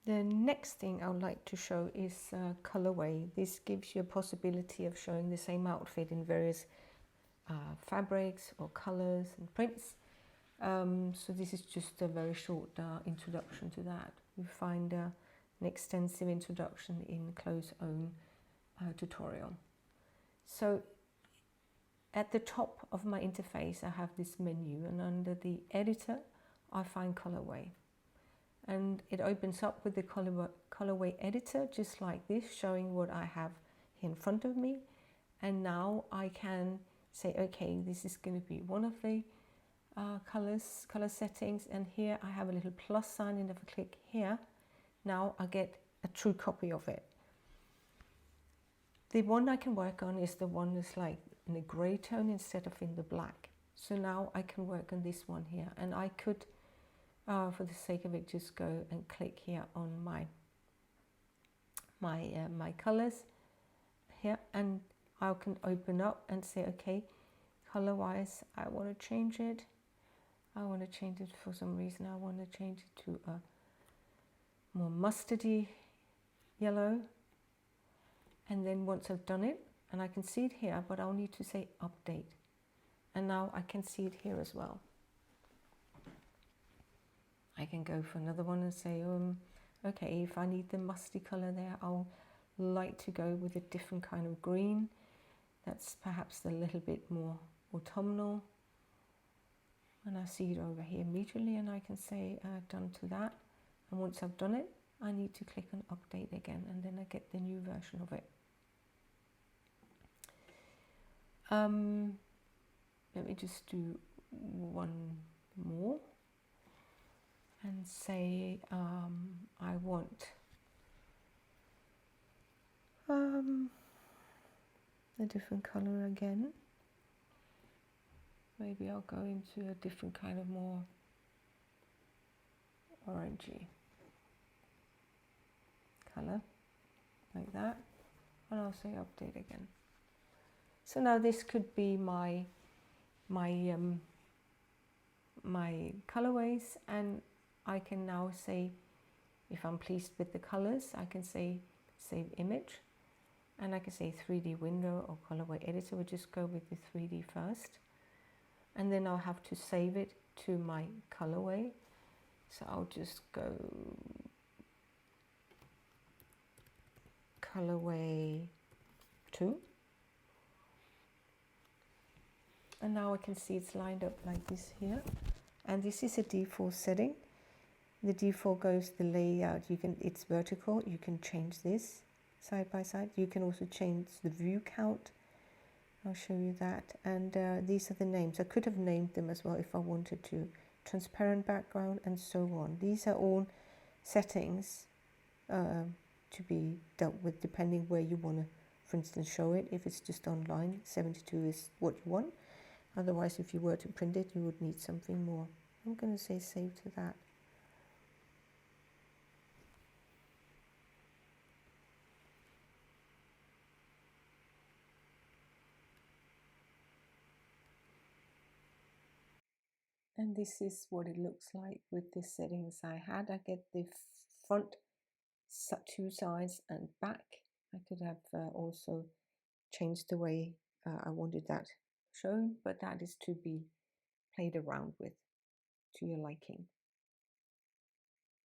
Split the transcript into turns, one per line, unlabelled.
The next thing I would like to show is Colorway. This gives you a possibility of showing the same outfit in various fabrics or colors and prints. So this is just a very short introduction to that. You find an extensive introduction in Chloe's own tutorial. So at the top of my interface I have this menu, and under the editor I find Colorway. And it opens up with the Colorway editor just like this, showing what I have here in front of me. And now I can say, okay, this is going to be one of the color settings, and here I have a little plus sign, and if I click here, now I get a true copy of it. The one I can work on is the one that's like in a grey tone instead of in the black. So now I can work on this one here, and I could for the sake of it just go and click here on my colors here, and I can open up and say, okay, color wise I want to change it. I want to change it for some reason. I want to change it to a more mustardy yellow. And then once I've done it, and I can see it here, but I'll need to say update. And now I can see it here as well. I can go for another one and say, okay, if I need the musty color there, I'll like to go with a different kind of green. That's perhaps a little bit more autumnal. And I see it over here immediately, and I can say done to that. And once I've done it, I need to click on update again, and then I get the new version of it. Let me just do one more and say I want a different color again. Maybe I'll go into a different kind of more orangey color, like that, and I'll say update again. So now this could be my colorways, and I can now say, if I'm pleased with the colors, I can say save image, and I can say 3D window or colorway editor. We'll just go with the 3D first, and then I'll have to save it to my colorway. So I'll just go Colorway 2, and now I can see it's lined up like this here, and this is a default setting. The default goes the layout. It's vertical. You can change this side by side. You can also change the view count. I'll show you that. And these are the names. I could have named them as well if I wanted to. Transparent background and so on. These are all settings to be dealt with depending where you want to, for instance, show it. If it's just online, 72 is what you want. Otherwise, if you were to print it, you would need something more. I'm going to say save to that. And this is what it looks like with the settings I had. I get the front, two sides and back. I could have also changed the way I wanted that shown, but that is to be played around with to your liking.